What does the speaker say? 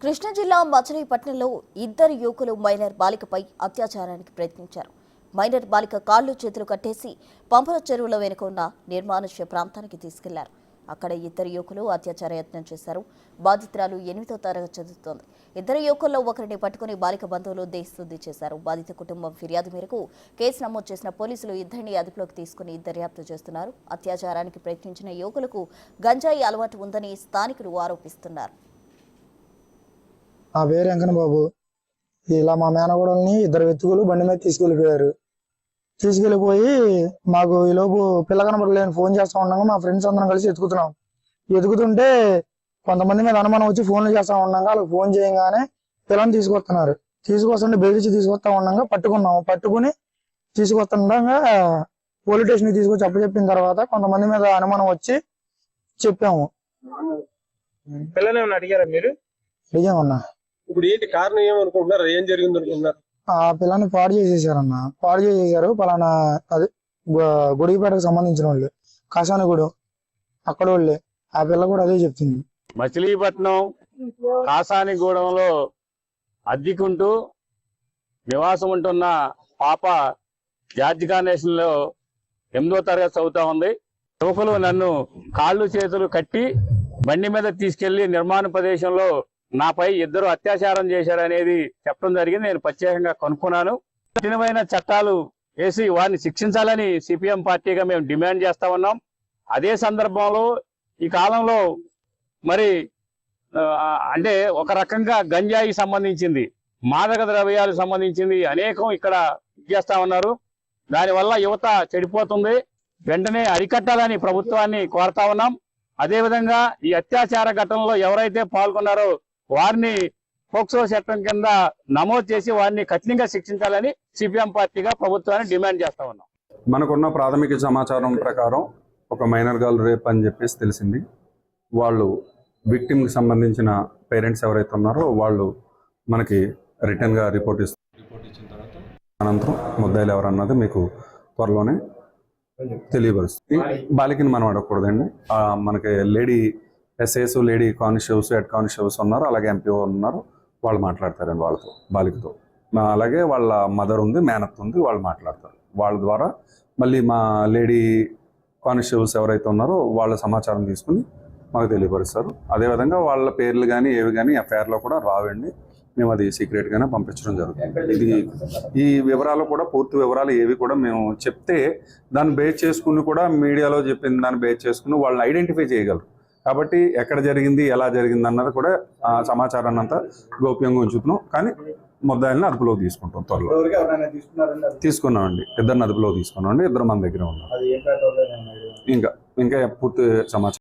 కృష్ణా జిల్లా మచిలీపట్నంలో ఇద్దరు యువకులు మైనర్ బాలికపై అత్యాచారానికి ప్రయత్నించారు. మైనర్ బాలిక కాళ్లు చేతులు కట్టేసి పంపల చెరువుల వెనుక ఉన్న నిర్మానుష్య ప్రాంతానికి తీసుకెళ్లారు. అక్కడ ఇద్దరు యువకులు అత్యాచార యత్నం చేశారు. బాధితురాలు 8వ తరగతి చదువుతోంది. ఇద్దరు యువకుల్లో ఒకరిని పట్టుకుని బాలిక బంధువులు దేశశుద్ధి చేశారు. బాధిత కుటుంబం ఫిర్యాదు మేరకు కేసు నమోదు చేసిన పోలీసులు ఇద్దరిని అదుపులోకి తీసుకుని దర్యాప్తు చేస్తున్నారు. అత్యాచారానికి ప్రయత్నించిన యువకులకు గంజాయి అలవాటు ఉందని స్థానికులు ఆరోపిస్తున్నారు. ఆ పేరు వెంకన్న బాబు. ఇలా మా మేనగోడల్ని ఇద్దరు వ్యక్తులు బండి మీద తీసుకెళ్లిపోయారు. తీసుకెళ్లిపోయి మాకు ఈలోపు పిల్ల కనబడలేని ఫోన్ చేస్తా ఉండగా మా ఫ్రెండ్స్ అందరం కలిసి ఎతుకుతుంటే కొంతమంది మీద అనుమానం వచ్చి ఫోన్లు చేస్తా ఉండగా వాళ్ళకి ఫోన్ చేయగానే పిల్లని తీసుకొస్తుంటే బెదిరించి తీసుకొస్తా ఉండగా పట్టుకుని తీసుకొస్తుండగా పోలీస్ స్టేషన్ తీసుకొచ్చి అప్పచెప్పిన తర్వాత కొంతమంది మీద అనుమానం వచ్చి చెప్పాము. పిల్లని అడిగారా మీరు? అడిగామన్నా. ఇప్పుడు ఏంటి కారణం ఏమనుకుంటున్నారు? ఏం జరిగింది అనుకుంటున్నారు? ఆ పిల్లని పాడు చేసేసారు. పలానా అది గుడిపేటకు సంబంధించిన వాళ్ళు, కాసానిగూడెం అక్కడ వాళ్ళే. ఆ పిల్ల కూడా అదే చెప్తుంది. మచిలీపట్నం కాసానిగూడెంలో అద్దెకుంటూ నివాసం ఉంటున్న పాప జార్జ్ కార్నేషన్ లో 8వ తరగతి చదువుతా ఉంది. యువకులు నన్ను కాళ్ళు చేతులు కట్టి బండి మీద తీసుకెళ్లి నిర్మాణ ప్రదేశంలో నాపై ఇద్దరు అత్యాచారం చేశారనేది చెప్పడం జరిగింది. నేను ప్రత్యేకంగా కనుక్కున్నాను. కఠినమైన చట్టాలు వేసి వారిని శిక్షించాలని సిపిఎం పార్టీగా మేము డిమాండ్ చేస్తా ఉన్నాం. అదే సందర్భంలో ఈ కాలంలో మరి అంటే ఒక రకంగా గంజాయి సంబంధించింది, మాదక ద్రవ్యాలకు సంబంధించింది అనేకం ఇక్కడ చేస్తా ఉన్నారు. దానివల్ల యువత చెడిపోతుంది. వెంటనే అరికట్టాలని ప్రభుత్వాన్ని కోరుతా ఉన్నాం. అదేవిధంగా ఈ అత్యాచార ఘటనలో ఎవరైతే పాల్గొన్నారో వారిని పోక్సో చట్టం కింద నమోదు చేసి వారిని కఠినంగా శిక్షించాలని సిపిఎం పార్టీగా ప్రభుత్వాన్ని డిమాండ్ చేస్తా ఉన్నాం. మనకున్న ప్రాథమిక సమాచారం ప్రకారం ఒక మైనర్ గర్ల్ రేప్ అని చెప్పేసి తెలిసింది. వాళ్ళు విక్టిమ్కి సంబంధించిన పేరెంట్స్ ఎవరైతే ఉన్నారో వాళ్ళు మనకి రిటర్న్గా రిపోర్ట్ ఇచ్చిన తర్వాత అనంతరం ముద్దాయిలు ఎవరన్నది మీకు త్వరలోనే తెలియపరుస్తుంది. బాలికని మనం అడగకూడదండి. మనకి lady SIs, lady constables, head constables ఉన్నారు, అలాగే ఎంపీఓ ఉన్నారు. వాళ్ళు మాట్లాడతారండి వాళ్ళతో, బాలికతో. అలాగే వాళ్ళ మదర్ ఉంది, మేనత్ ఉంది, వాళ్ళు మాట్లాడతారు. వాళ్ళ ద్వారా మళ్ళీ మా లేడీ కానిస్టేబుల్స్ ఎవరైతే ఉన్నారో వాళ్ళ సమాచారం తీసుకుని మాకు తెలియపరుస్తారు. అదేవిధంగా వాళ్ళ పేర్లు కానీ ఏవి కానీ ఎఫ్ఐఆర్లో కూడా రావండి. మేము అది సీక్రెట్గానే పంపించడం జరుగుతుంది. ఇది ఈ వివరాలు కూడా, పూర్తి వివరాలు ఏవి కూడా మేము చెప్తే దాన్ని బేస్ చేసుకుని కూడా మీడియాలో చెప్పిన దాన్ని బేస్ చేసుకుని వాళ్ళని ఐడెంటిఫై చేయగలరు. కాబట్టి ఎక్కడ జరిగింది, ఎలా జరిగింది అన్నది కూడా ఆ సమాచారాన్ని అంతా గోప్యంగా ఉంచుతున్నాం. కానీ ముద్దాయిల్ని అదుపులోకి తీసుకుంటాం. త్వరలో తీసుకున్నామండి. ఇద్దరిని అదుపులోకి తీసుకున్నామండి. ఇద్దరు మన దగ్గర ఉన్నారు. ఇంకా పూర్తి సమాచారం